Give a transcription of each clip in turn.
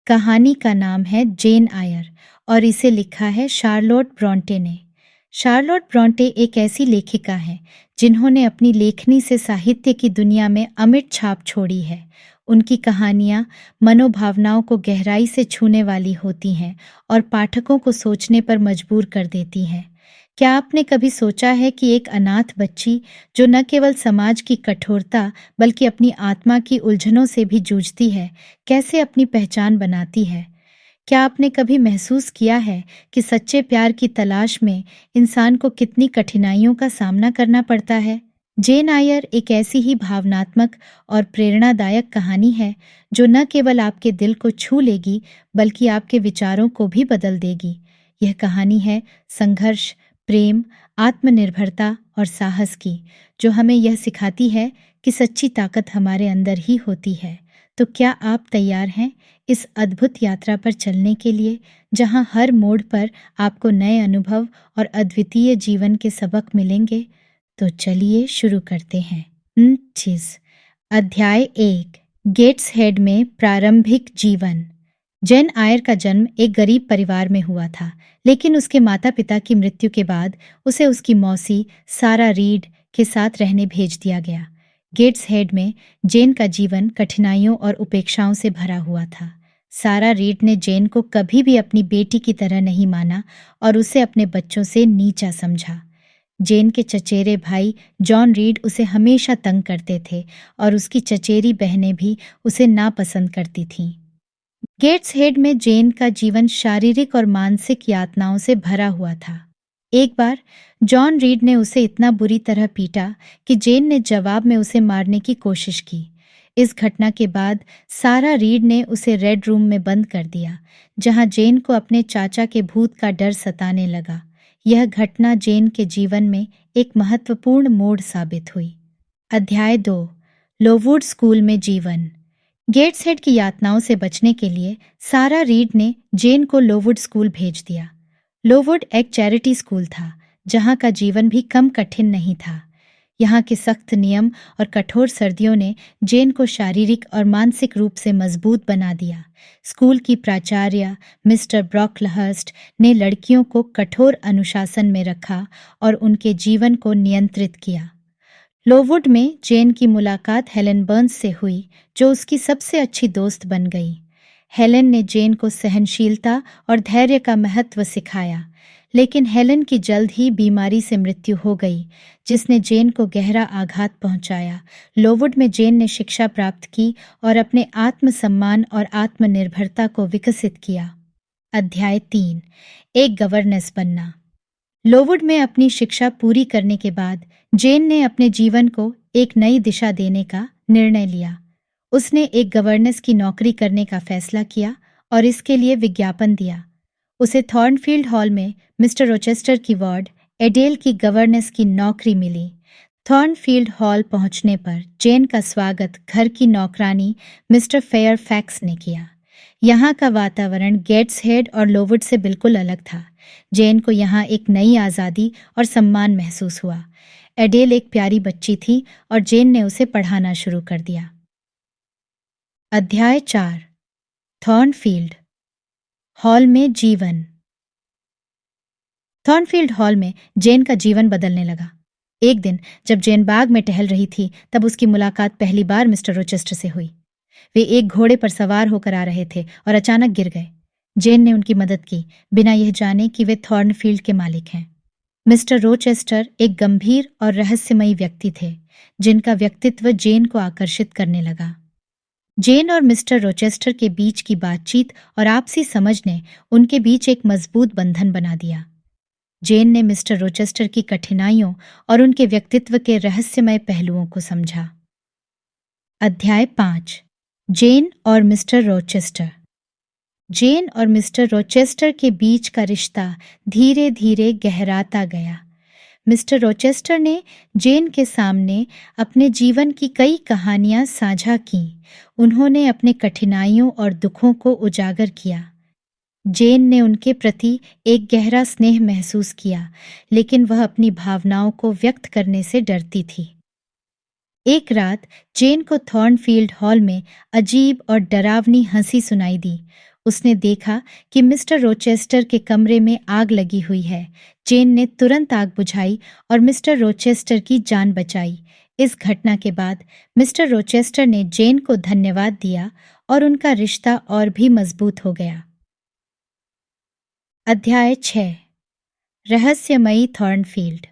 कहानी का नाम है जेन आयर और इसे लिखा है शार्लोट ब्रॉन्टे ने। शार्लोट ब्रॉन्टे एक ऐसी लेखिका हैं जिन्होंने अपनी लेखनी से साहित्य की दुनिया में अमिट छाप छोड़ी है। उनकी कहानियाँ मनोभावनाओं को गहराई से छूने वाली होती हैं और पाठकों को सोचने पर मजबूर कर देती हैं। क्या आपने कभी सोचा है कि एक अनाथ बच्ची जो न केवल समाज की कठोरता बल्कि अपनी आत्मा की उलझनों से भी जूझती है, कैसे अपनी पहचान बनाती है? क्या आपने कभी महसूस किया है कि सच्चे प्यार की तलाश में इंसान को कितनी कठिनाइयों का सामना करना पड़ता है? जेन आयर एक ऐसी ही भावनात्मक और प्रेरणादायक कहानी है जो न केवल आपके दिल को छू लेगी बल्कि आपके विचारों को भी बदल देगी। यह कहानी है संघर्ष, प्रेम, आत्मनिर्भरता और साहस की, जो हमें यह सिखाती है कि सच्ची ताकत हमारे अंदर ही होती है। तो क्या आप तैयार हैं इस अद्भुत यात्रा पर चलने के लिए, जहां हर मोड़ पर आपको नए अनुभव और अद्वितीय जीवन के सबक मिलेंगे? तो चलिए शुरू करते हैं। चीज अध्याय 1, गेट्स हेड में प्रारंभिक जीवन। जेन आयर का जन्म एक गरीब परिवार में हुआ था, लेकिन उसके माता पिता की मृत्यु के बाद उसे उसकी मौसी सारा रीड के साथ रहने भेज दिया गया। गेट्स हेड में जेन का जीवन कठिनाइयों और उपेक्षाओं से भरा हुआ था। सारा रीड ने जेन को कभी भी अपनी बेटी की तरह नहीं माना और उसे अपने बच्चों से नीचा समझा। जेन के चचेरे भाई जॉन रीड उसे हमेशा तंग करते थे और उसकी चचेरी बहनें भी उसे नापसंद करती थीं। गेट्स हेड में जेन का जीवन शारीरिक और मानसिक यातनाओं से भरा हुआ था। एक बार जॉन रीड ने उसे इतना बुरी तरह पीटा कि जेन ने जवाब में उसे मारने की कोशिश की। इस घटना के बाद सारा रीड ने उसे रेड रूम में बंद कर दिया, जहां जेन को अपने चाचा के भूत का डर सताने लगा। यह घटना जेन के जीवन में एक महत्वपूर्ण मोड़ साबित हुई। अध्याय 2, लोवुड स्कूल में जीवन। गेट्स हेड की यातनाओं से बचने के लिए सारा रीड ने जेन को लोवुड स्कूल भेज दिया। लोवुड एक चैरिटी स्कूल था, जहां का जीवन भी कम कठिन नहीं था। यहाँ के सख्त नियम और कठोर सर्दियों ने जेन को शारीरिक और मानसिक रूप से मजबूत बना दिया। स्कूल की प्राचार्य मिस्टर ब्रॉकलहर्स्ट ने लड़कियों को कठोर अनुशासन में रखा और उनके जीवन को नियंत्रित किया। लोवुड में जेन की मुलाकात हेलेन बर्न्स से हुई, जो उसकी सबसे अच्छी दोस्त बन गई। हेलेन ने जेन को सहनशीलता और धैर्य का महत्व सिखाया, लेकिन हेलेन की जल्द ही बीमारी से मृत्यु हो गई, जिसने जेन को गहरा आघात पहुंचाया। लोवुड में जेन ने शिक्षा प्राप्त की और अपने आत्मसम्मान और आत्मनिर्भरता को विकसित किया। अध्याय 3, एक गवर्नेस बनना। लोवुड में अपनी शिक्षा पूरी करने के बाद जेन ने अपने जीवन को एक नई दिशा देने का निर्णय लिया। उसने एक गवर्नेस की नौकरी करने का फैसला किया और इसके लिए विज्ञापन दिया। उसे थॉर्नफील्ड हॉल में मिस्टर रोचेस्टर की वार्ड एडेल की गवर्नेस की नौकरी मिली। थॉर्नफील्ड हॉल पहुंचने पर जेन का स्वागत घर की नौकरानी मिस्टर फेयरफैक्स ने किया। यहाँ का वातावरण गेट्स हेड और लोवुड से बिल्कुल अलग था। जेन को यहाँ एक नई आज़ादी और सम्मान महसूस हुआ। एडेल एक प्यारी बच्ची थी और जेन ने उसे पढ़ाना शुरू कर दिया। अध्याय 4, थॉर्नफील्ड हॉल में जीवन। थॉर्नफील्ड हॉल में जेन का जीवन बदलने लगा। एक दिन जब जेन बाग में टहल रही थी, तब उसकी मुलाकात पहली बार मिस्टर रोचेस्टर से हुई। वे एक घोड़े पर सवार होकर आ रहे थे और अचानक गिर गए। जेन ने उनकी मदद की, बिना यह जाने कि वे थॉर्नफील्ड के मालिक हैं। मिस्टर रोचेस्टर एक गंभीर और रहस्यमयी व्यक्ति थे, जिनका व्यक्तित्व जेन को आकर्षित करने लगा। जेन और मिस्टर रोचेस्टर के बीच की बातचीत और आपसी समझ ने उनके बीच एक मजबूत बंधन बना दिया। जेन ने मिस्टर रोचेस्टर की कठिनाइयों और उनके व्यक्तित्व के रहस्यमय पहलुओं को समझा। अध्याय 5, जेन और मिस्टर रोचेस्टर। जेन और मिस्टर रोचेस्टर के बीच का रिश्ता धीरे धीरे गहराता गया। मिस्टर रोचेस्टर ने जेन के सामने अपने जीवन की कई कहानियां साझा की। उन्होंने अपने कठिनाइयों और दुखों को उजागर किया। जेन ने उनके प्रति एक गहरा स्नेह महसूस किया, लेकिन वह अपनी भावनाओं को व्यक्त करने से डरती थी। एक रात जेन को थॉर्नफील्ड हॉल में अजीब और डरावनी हंसी सुनाई दी। उसने देखा कि मिस्टर रोचेस्टर के कमरे में आग लगी हुई है। जेन ने तुरंत आग बुझाई और मिस्टर रोचेस्टर की जान बचाई। इस घटना के बाद मिस्टर रोचेस्टर ने जेन को धन्यवाद दिया और उनका रिश्ता और भी मजबूत हो गया। अध्याय 6 रहस्यमयी थॉर्नफील्ड।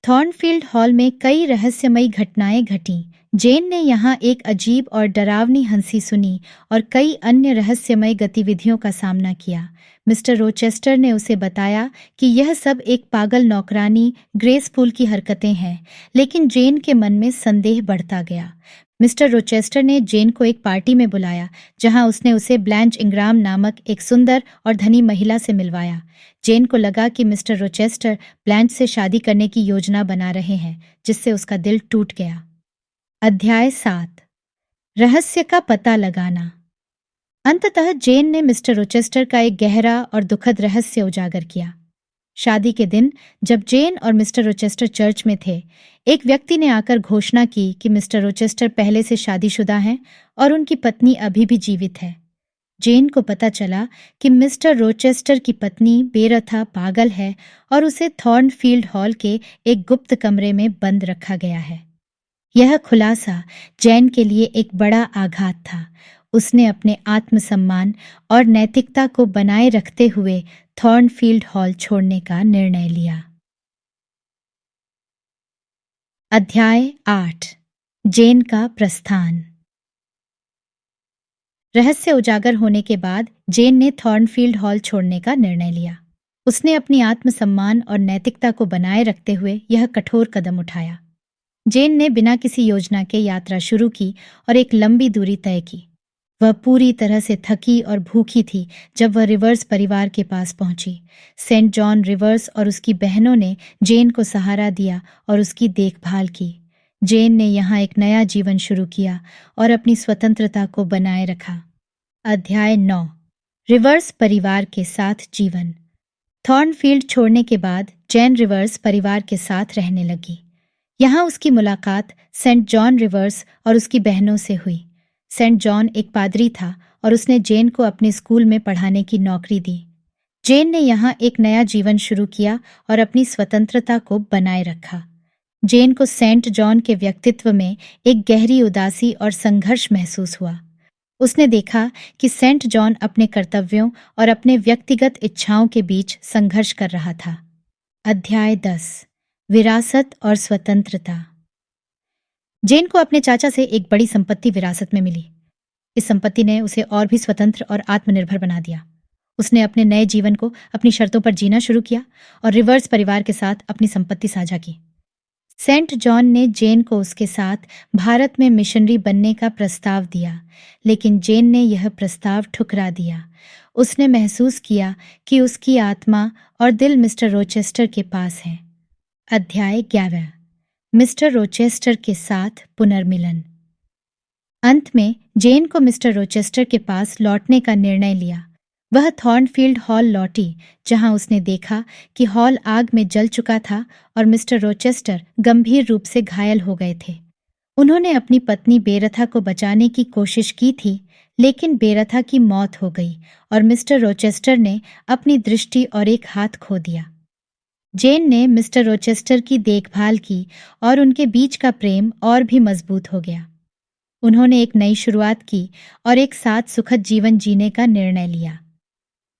थॉर्नफील्ड हॉल में कई रहस्यमयी घटनाएं घटीं। जेन ने यहाँ एक अजीब और डरावनी हंसी सुनी और कई अन्य रहस्यमय गतिविधियों का सामना किया। मिस्टर रोचेस्टर ने उसे बताया कि यह सब एक पागल नौकरानी ग्रेसफुल की हरकतें हैं, लेकिन जेन के मन में संदेह बढ़ता गया। मिस्टर रोचेस्टर ने जेन को एक पार्टी में बुलाया, जहां उसने उसे ब्लैंच इंग्राम नामक एक सुंदर और धनी महिला से मिलवाया। जेन को लगा कि मिस्टर रोचेस्टर ब्लैंच से शादी करने की योजना बना रहे हैं, जिससे उसका दिल टूट गया। अध्याय 7 रहस्य का पता लगाना। अंततः जेन ने मिस्टर रोचेस्टर का एक गहरा और दुखद रहस्य उजागर किया। शादी के दिन जब जेन और मिस्टर रोचेस्टर चर्च में थे, एक व्यक्ति ने आकर घोषणा की कि मिस्टर रोचेस्टर पहले से शादीशुदा हैं और उनकी पत्नी अभी भी जीवित है। जेन को पता चला कि मिस्टर रोचेस्टर की पत्नी बेरथा पागल है और उसे थॉर्नफील्ड हॉल के एक गुप्त कमरे में बंद रखा गया है। यह खुलासा जेन के लिए एक बड़ा आघात था। उसने अपने आत्मसम्मान और नैतिकता को बनाए रखते हुए थॉर्नफील्ड हॉल छोड़ने का निर्णय लिया। अध्याय 8 जेन का प्रस्थान। रहस्य उजागर होने के बाद जेन ने थॉर्नफील्ड हॉल छोड़ने का निर्णय लिया। उसने अपनी आत्मसम्मान और नैतिकता को बनाए रखते हुए यह कठोर कदम उठाया। जेन ने बिना किसी योजना के यात्रा शुरू की और एक लंबी दूरी तय की। वह पूरी तरह से थकी और भूखी थी जब वह रिवर्स परिवार के पास पहुंची। सेंट जॉन रिवर्स और उसकी बहनों ने जेन को सहारा दिया और उसकी देखभाल की। जेन ने यहाँ एक नया जीवन शुरू किया और अपनी स्वतंत्रता को बनाए रखा। अध्याय 9 रिवर्स परिवार के साथ जीवन। थॉर्नफील्ड छोड़ने के बाद जेन रिवर्स परिवार के साथ रहने लगी। यहाँ उसकी मुलाकात सेंट जॉन रिवर्स और उसकी बहनों से हुई। सेंट जॉन एक पादरी था और उसने जेन को अपने स्कूल में पढ़ाने की नौकरी दी। जेन ने यहाँ एक नया जीवन शुरू किया और अपनी स्वतंत्रता को बनाए रखा। जेन को सेंट जॉन के व्यक्तित्व में एक गहरी उदासी और संघर्ष महसूस हुआ। उसने देखा कि सेंट जॉन अपने कर्तव्यों और अपने व्यक्तिगत इच्छाओं के बीच संघर्ष कर रहा था। अध्याय 10 विरासत और स्वतंत्रता। जेन को अपने चाचा से एक बड़ी संपत्ति विरासत में मिली। इस संपत्ति ने उसे और भी स्वतंत्र और आत्मनिर्भर बना दिया। उसने अपने नए जीवन को अपनी शर्तों पर जीना शुरू किया और रिवर्स परिवार के साथ अपनी संपत्ति साझा की। सेंट जॉन ने जेन को उसके साथ भारत में मिशनरी बनने का प्रस्ताव दिया, लेकिन जेन ने यह प्रस्ताव ठुकरा दिया। उसने महसूस किया कि उसकी आत्मा और दिल मिस्टर रोचेस्टर के पास है। अध्याय 11 मिस्टर रोचेस्टर के साथ पुनर्मिलन। अंत में जेन को मिस्टर रोचेस्टर के पास लौटने का निर्णय लिया। वह थॉर्नफील्ड हॉल लौटी, जहां उसने देखा कि हॉल आग में जल चुका था और मिस्टर रोचेस्टर गंभीर रूप से घायल हो गए थे। उन्होंने अपनी पत्नी बेरथा को बचाने की कोशिश की थी, लेकिन बेरथा की मौत हो गई और मिस्टर रोचेस्टर ने अपनी दृष्टि और एक हाथ खो दिया। जेन ने मिस्टर रोचेस्टर की देखभाल की और उनके बीच का प्रेम और भी मजबूत हो गया। उन्होंने एक नई शुरुआत की और एक साथ सुखद जीवन जीने का निर्णय लिया।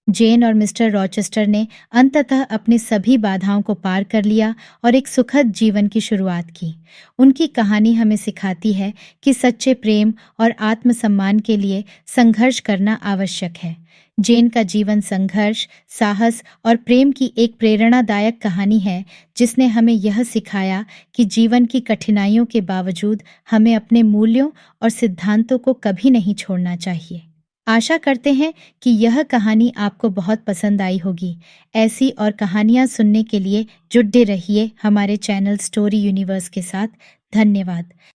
जेन और मिस्टर रोचेस्टर ने अंततः अपनी सभी बाधाओं को पार कर लिया और एक सुखद जीवन की शुरुआत की। उनकी कहानी हमें सिखाती है कि सच्चे प्रेम और आत्मसम्मान के लिए संघर्ष करना आवश्यक है। जेन का जीवन संघर्ष, साहस और प्रेम की एक प्रेरणादायक कहानी है, जिसने हमें यह सिखाया कि जीवन की कठिनाइयों के बावजूद हमें अपने मूल्यों और सिद्धांतों को कभी नहीं छोड़ना चाहिए। आशा करते हैं कि यह कहानी आपको बहुत पसंद आई होगी। ऐसी और कहानियाँ सुनने के लिए जुड़े रहिए हमारे चैनल स्टोरी यूनिवर्स के साथ। धन्यवाद।